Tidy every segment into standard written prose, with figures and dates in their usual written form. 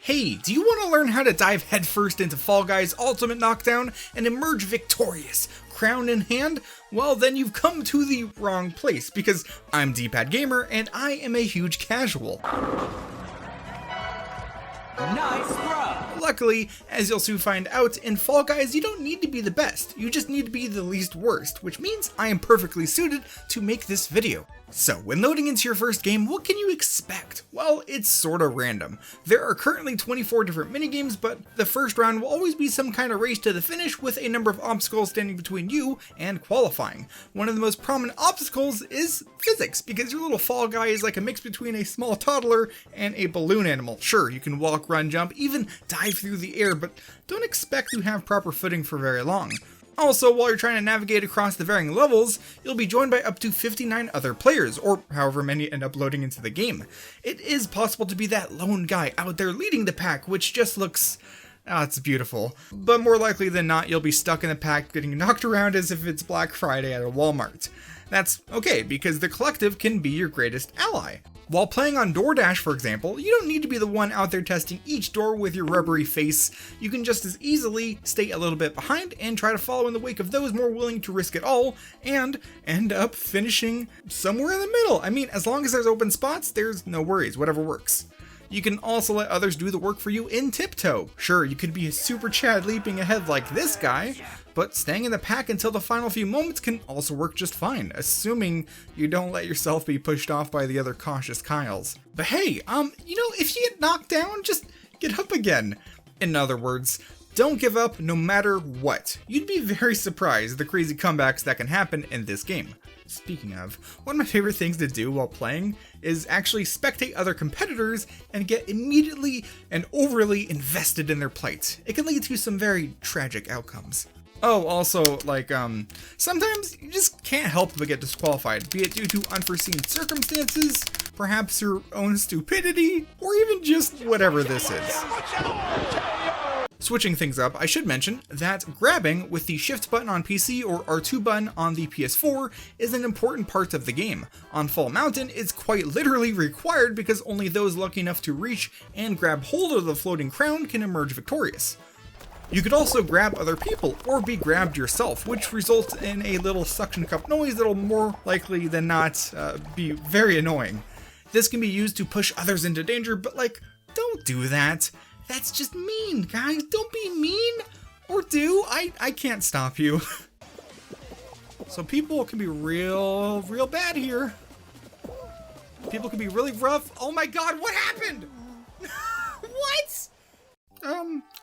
Hey, do you want to learn how to dive headfirst into Fall Guys Ultimate Knockdown and emerge victorious, crown in hand? Well, then you've come to the wrong place, because I'm DPadGamer and I am a huge casual. Nice throw! Luckily, as you'll soon find out, in Fall Guys you don't need to be the best, you just need to be the least worst, which means I am perfectly suited to make this video. So, when loading into your first game, what can you expect? Well, it's sorta random. There are currently 24 different minigames, but the first round will always be some kind of race to the finish with a number of obstacles standing between you and qualifying. One of the most prominent obstacles is physics, because your little Fall Guy is like a mix between a small toddler and a balloon animal. Sure, you can walk, run, jump, even dive through the air, but don't expect to have proper footing for very long. Also, while you're trying to navigate across the varying levels, you'll be joined by up to 59 other players, or however many end up loading into the game. It is possible to be that lone guy out there leading the pack, which just looks... it's beautiful. But more likely than not, you'll be stuck in the pack getting knocked around as if it's Black Friday at a Walmart. That's okay, because the collective can be your greatest ally. While playing on DoorDash, for example, you don't need to be the one out there testing each door with your rubbery face. You can just as easily stay a little bit behind and try to follow in the wake of those more willing to risk it all and end up finishing somewhere in the middle. I mean, as long as there's open spots, there's no worries, whatever works. You can also let others do the work for you in tiptoe. Sure, you could be a super Chad leaping ahead like this guy, but staying in the pack until the final few moments can also work just fine, assuming you don't let yourself be pushed off by the other cautious Kyles. But hey, if you get knocked down, just get up again. In other words, don't give up no matter what. You'd be very surprised at the crazy comebacks that can happen in this game. Speaking of, one of my favorite things to do while playing is actually spectate other competitors and get immediately and overly invested in their plight. It can lead to some very tragic outcomes. Oh, also, sometimes you just can't help but get disqualified, be it due to unforeseen circumstances, perhaps your own stupidity, or even just whatever this is. Switching things up, I should mention that grabbing with the shift button on PC or R2 button on the PS4 is an important part of the game. On Fall Mountain, it's quite literally required because only those lucky enough to reach and grab hold of the floating crown can emerge victorious. You could also grab other people or be grabbed yourself, which results in a little suction cup noise that'll more likely than not be very annoying. This can be used to push others into danger, but don't do that. That's just mean, guys. Don't be mean. Or do. I can't stop you. So people can be real bad here. People can be really rough. Oh my god, what happened? What?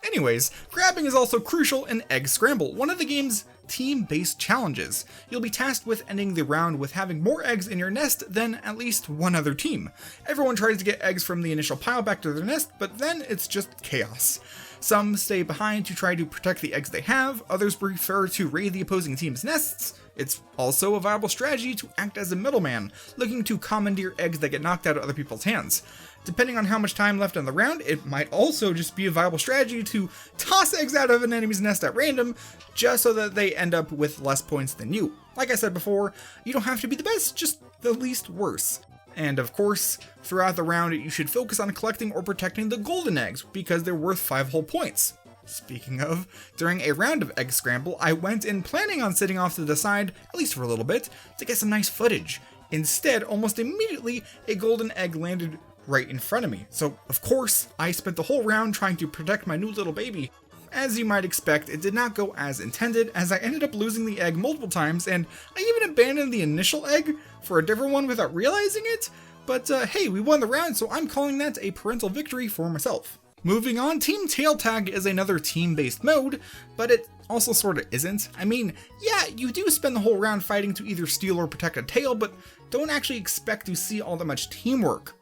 Anyways, grabbing is also crucial in Egg Scramble, one of the game's team-based challenges. You'll be tasked with ending the round with having more eggs in your nest than at least one other team. Everyone tries to get eggs from the initial pile back to their nest, but then it's just chaos. Some stay behind to try to protect the eggs they have, others prefer to raid the opposing team's nests. It's also a viable strategy to act as a middleman, looking to commandeer eggs that get knocked out of other people's hands. Depending on how much time left in the round, it might also just be a viable strategy to toss eggs out of an enemy's nest at random, just so that they end up with less points than you. Like I said before, you don't have to be the best, just the least worse. And of course, throughout the round, you should focus on collecting or protecting the golden eggs, because they're worth 5 whole points. Speaking of, during a round of Egg Scramble, I went in planning on sitting off to the side, at least for a little bit, to get some nice footage. Instead, almost immediately, a golden egg landed right in front of me. So, of course, I spent the whole round trying to protect my new little baby. As you might expect, it did not go as intended, as I ended up losing the egg multiple times, and I even abandoned the initial egg for a different one without realizing it. But hey, we won the round, so I'm calling that a parental victory for myself. Moving on, Team Tail Tag is another team-based mode, but it also sorta isn't. I mean, yeah, you do spend the whole round fighting to either steal or protect a tail, but don't actually expect to see all that much teamwork.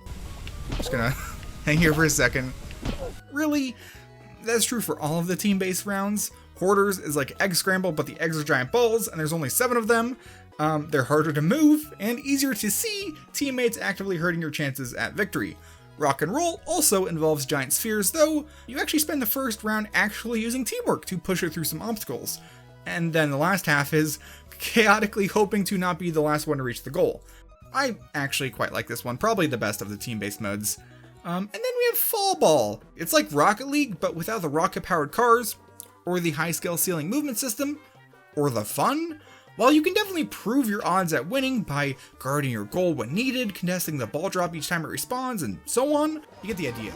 I'm just gonna hang here for a second. Really? That's true for all of the team-based rounds. Hoarders is like Egg Scramble, but the eggs are giant balls, and there's only 7 of them. They're harder to move, and easier to see teammates actively hurting your chances at victory. Rock and Roll also involves giant spheres, though you actually spend the first round actually using teamwork to push it through some obstacles. And then the last half is chaotically hoping to not be the last one to reach the goal. I actually quite like this one, probably the best of the team-based modes. And then we have Fall Ball. It's like Rocket League, but without the rocket-powered cars, or the high-scale ceiling movement system, or the fun. While you can definitely prove your odds at winning by guarding your goal when needed, contesting the ball drop each time it respawns, and so on, you get the idea.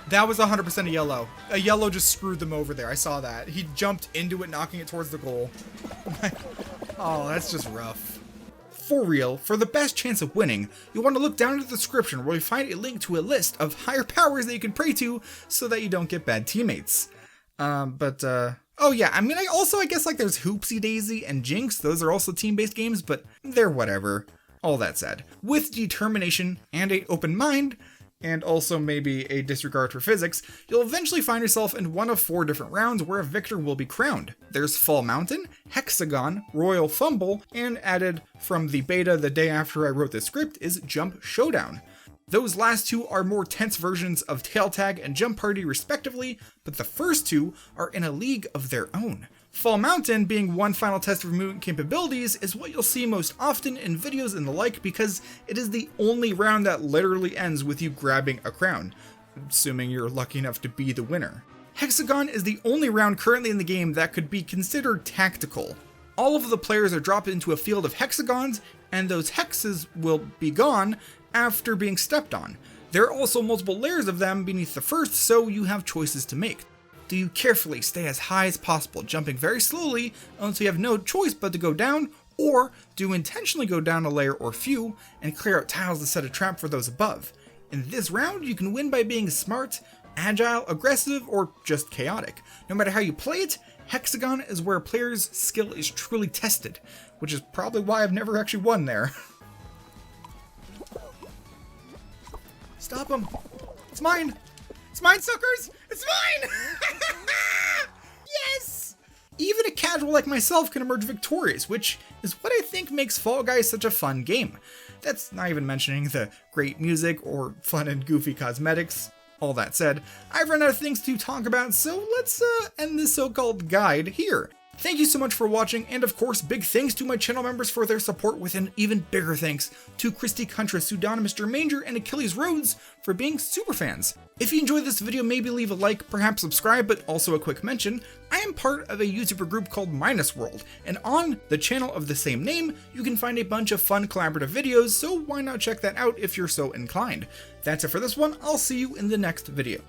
That was 100% a yellow. A yellow just screwed them over there. I saw that. He jumped into it, knocking it towards the goal. Oh, that's just rough. For real, for the best chance of winning, you'll want to look down in the description where you find a link to a list of higher powers that you can pray to so that you don't get bad teammates. Oh yeah, I mean, I guess like there's Hoopsie Daisy and Jinx. Those are also team-based games, but they're whatever. All that said, with determination and an open mind, and also maybe a disregard for physics, you'll eventually find yourself in one of 4 different rounds where a victor will be crowned. There's Fall Mountain, Hexagon, Royal Fumble, and added from the beta the day after I wrote this script is Jump Showdown. Those last 2 are more tense versions of Tail Tag and Jump Party respectively, but the first 2 are in a league of their own. Fall Mountain, being one final test of movement capabilities, is what you'll see most often in videos and the like because it is the only round that literally ends with you grabbing a crown, assuming you're lucky enough to be the winner. Hexagon is the only round currently in the game that could be considered tactical. All of the players are dropped into a field of hexagons, and those hexes will be gone after being stepped on. There are also multiple layers of them beneath the first, so you have choices to make. Do you carefully stay as high as possible, jumping very slowly until you have no choice but to go down, or do you intentionally go down a layer or few and clear out tiles to set a trap for those above? In this round, you can win by being smart, agile, aggressive, or just chaotic. No matter how you play it, Hexagon is where a player's skill is truly tested, which is probably why I've never actually won there. Stop him! It's mine! It's mine, suckers! It's mine! Yes! Even a casual like myself can emerge victorious, which is what I think makes Fall Guys such a fun game. That's not even mentioning the great music or fun and goofy cosmetics. All that said, I've run out of things to talk about, so let's end this so-called guide here. Thank you so much for watching, and of course, big thanks to my channel members for their support, with an even bigger thanks to Christy Contra, Pseudonymous Manger, and Achilles Rhodes for being super fans. If you enjoyed this video, maybe leave a like, perhaps subscribe, but also a quick mention, I am part of a YouTuber group called Minus World, and on the channel of the same name, you can find a bunch of fun collaborative videos, so why not check that out if you're so inclined. That's it for this one, I'll see you in the next video.